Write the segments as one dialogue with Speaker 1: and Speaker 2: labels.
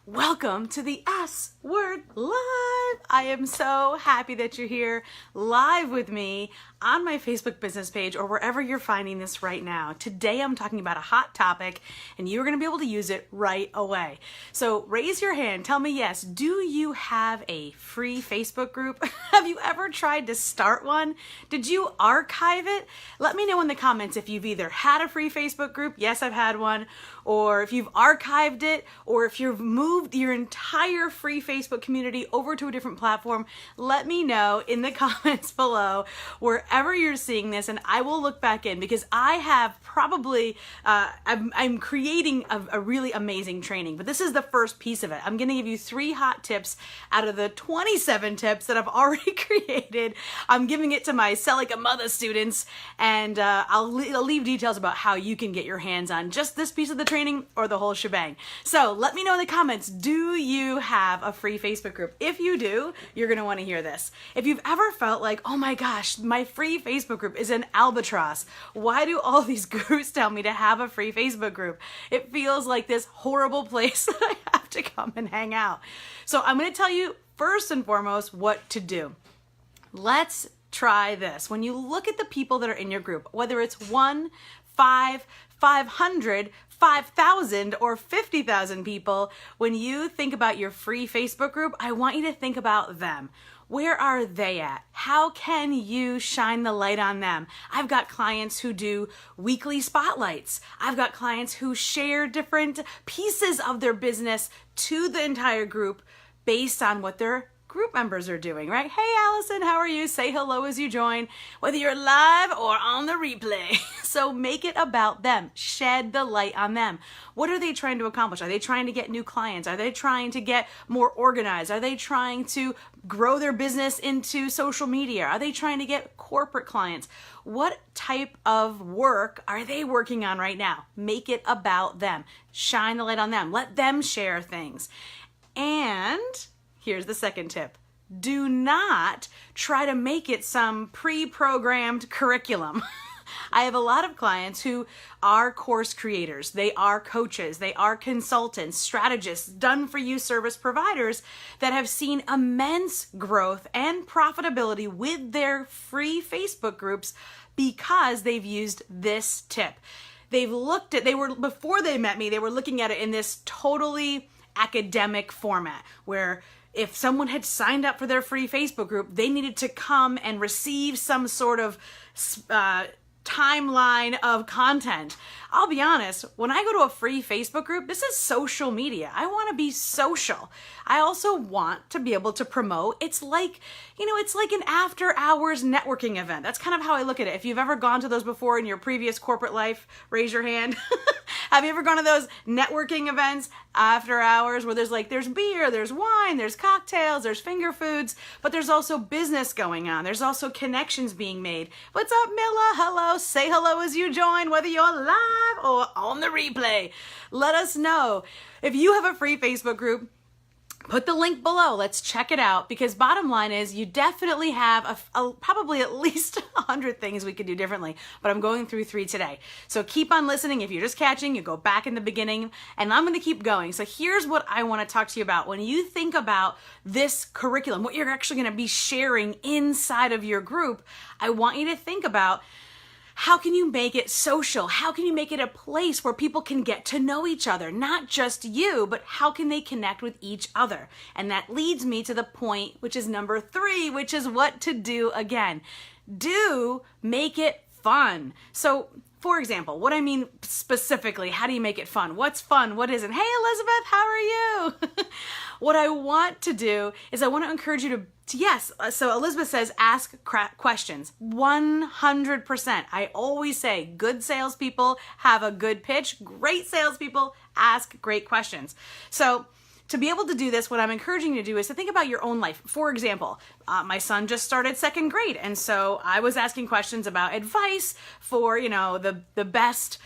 Speaker 1: Welcome to the S Word Live. I am so happy that you're here live with me on my Facebook business page or wherever you're finding this right now. Today I'm talking about a hot topic and you're going to be able to use it right away. So raise your hand. Tell me yes. Do you have a free Facebook group? Have you ever tried to start one? Did you archive it? Let me know in the comments if you've either had a free Facebook group. Yes, I've had one. Or if you've archived it, or if you've moved your entire free Facebook community over to a different platform. Let me know in the comments below wherever you're seeing this, and I will look back in because I have probably, I'm creating a really amazing training, but this is the first piece of it. I'm gonna give you 3 hot tips out of the 27 tips that I've already created. I'm giving it to my Sell Like a Mother students, and I'll leave details about how you can get your hands on just this piece of the training or the whole shebang. So let me know in the comments, do you have a free Facebook group? If you do, you're gonna wanna hear this. If you've ever felt like, oh my gosh, my free Facebook group is an albatross. Why do all these gurus tell me to have a free Facebook group? It feels like this horrible place that I have to come and hang out. So I'm gonna tell you first and foremost what to do. Let's try this. When you look at the people that are in your group, whether it's 1, 5, 500, 5,000 or 50,000 people, when you think about your free Facebook group, I want you to think about them. Where are they at? How can you shine the light on them? I've got clients who do weekly spotlights. I've got clients who share different pieces of their business to the entire group based on what their group members are doing, right? Hey Allison, how are you? Say hello as you join, whether you're live or on the replay. So make it about them. Shed the light on them. What are they trying to accomplish? Are they trying to get new clients? Are they trying to get more organized? Are they trying to grow their business into social media? Are they trying to get corporate clients? What type of work are they working on right now? Make it about them. Shine the light on them. Let them share things. And here's the second tip. Do not try to make it some pre-programmed curriculum. I have a lot of clients who are course creators. They are coaches. They are consultants, strategists, done-for-you service providers that have seen immense growth and profitability with their free Facebook groups because they've used this tip. Before they met me, they were looking at it in this totally academic format where if someone had signed up for their free Facebook group, they needed to come and receive some sort of timeline of content. I'll be honest, when I go to a free Facebook group, this is social media. I want to be social. I also want to be able to promote. It's like an after hours networking event. That's kind of how I look at it. If you've ever gone to those before in your previous corporate life, raise your hand. Have you ever gone to those networking events after hours where there's beer, there's wine, there's cocktails, there's finger foods, but there's also business going on. There's also connections being made. What's up, Milla? Hello. Say hello as you join, whether you're live or on the replay. Let us know. If you have a free Facebook group, put the link below. Let's check it out, because bottom line is you definitely have probably at least 100 things we could do differently, but I'm going through 3 today. So keep on listening. If you're just catching, you go back in the beginning, and I'm going to keep going. So here's what I want to talk to you about. When you think about this curriculum, what you're actually going to be sharing inside of your group, I want you to think about, how can you make it social? How can you make it a place where people can get to know each other? Not just you, but how can they connect with each other? And that leads me to the point, which is number 3, which is what to do again. Make it fun. So, for example, what I mean specifically, how do you make it fun? What's fun? What isn't? Hey, Elizabeth, how are you? What I want to do is I want to encourage you to yes, so Elizabeth says, ask questions. 100%. I always say good salespeople have a good pitch. Great salespeople ask great questions. So to be able to do this, what I'm encouraging you to do is to think about your own life. For example, my son just started 2nd grade, and so I was asking questions about advice for, the best,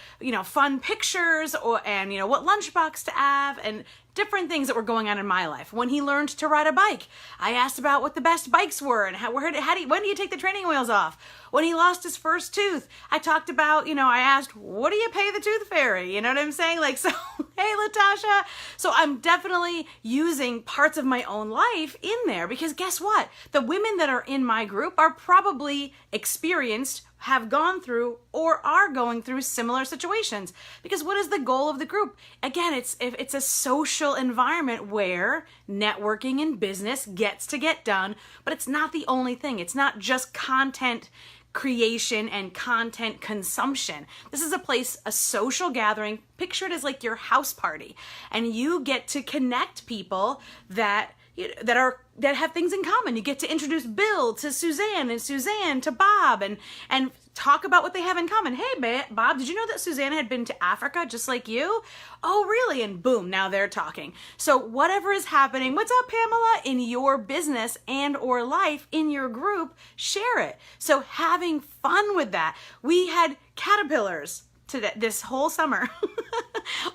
Speaker 1: fun pictures and what lunchbox to have. And different things that were going on in my life. When he learned to ride a bike, I asked about what the best bikes were and when do you take the training wheels off? When he lost his first tooth, I talked about, I asked, what do you pay the tooth fairy? You know what I'm saying? Like, so, hey, Latasha. So I'm definitely using parts of my own life in there because guess what? The women that are in my group are probably experienced, have gone through, or are going through similar situations. Because what is the goal of the group? Again, it's a social environment where networking and business gets to get done, but it's not the only thing. It's not just content creation and content consumption. This is a place, a social gathering. Picture it as like your house party, and you get to connect people that have things in common. You get to introduce Bill to Suzanne and Suzanne to Bob and talk about what they have in common. Hey, Bob, did you know that Suzanne had been to Africa just like you? Oh, really? And boom, now they're talking. So whatever is happening, what's up, Pamela, in your business and or life, in your group, share it. So having fun with that. We had caterpillars today, this whole summer.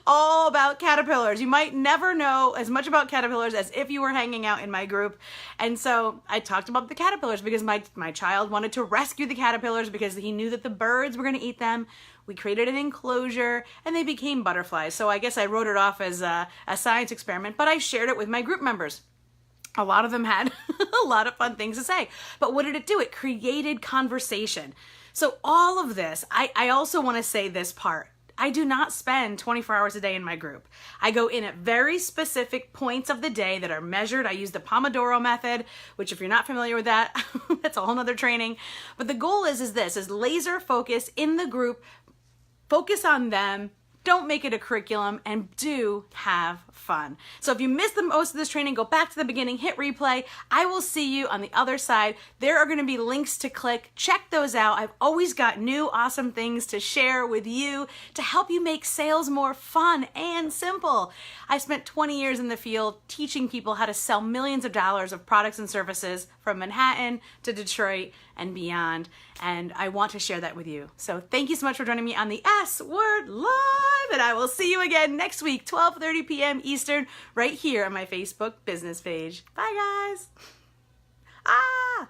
Speaker 1: All about caterpillars. You might never know as much about caterpillars as if you were hanging out in my group. And so I talked about the caterpillars because my child wanted to rescue the caterpillars because he knew that the birds were going to eat them. We created an enclosure and they became butterflies. So I guess I wrote it off as a science experiment, but I shared it with my group members. A lot of them had a lot of fun things to say. But what did it do? It created conversation. So all of this, I also want to say this part. I do not spend 24 hours a day in my group. I go in at very specific points of the day that are measured. I use the Pomodoro method, which if you're not familiar with that, that's a whole nother training. But the goal is laser focus in the group, focus on them, don't make it a curriculum, and do have fun. So if you missed the most of this training, go back to the beginning, hit replay. I will see you on the other side. There are going to be links to click. Check those out. I've always got new awesome things to share with you to help you make sales more fun and simple. I spent 20 years in the field teaching people how to sell millions of dollars of products and services from Manhattan to Detroit and beyond. And I want to share that with you. So thank you so much for joining me on the S Word Live. And I will see you again next week, 12:30 p.m. Eastern, right here on my Facebook business page. Bye, guys.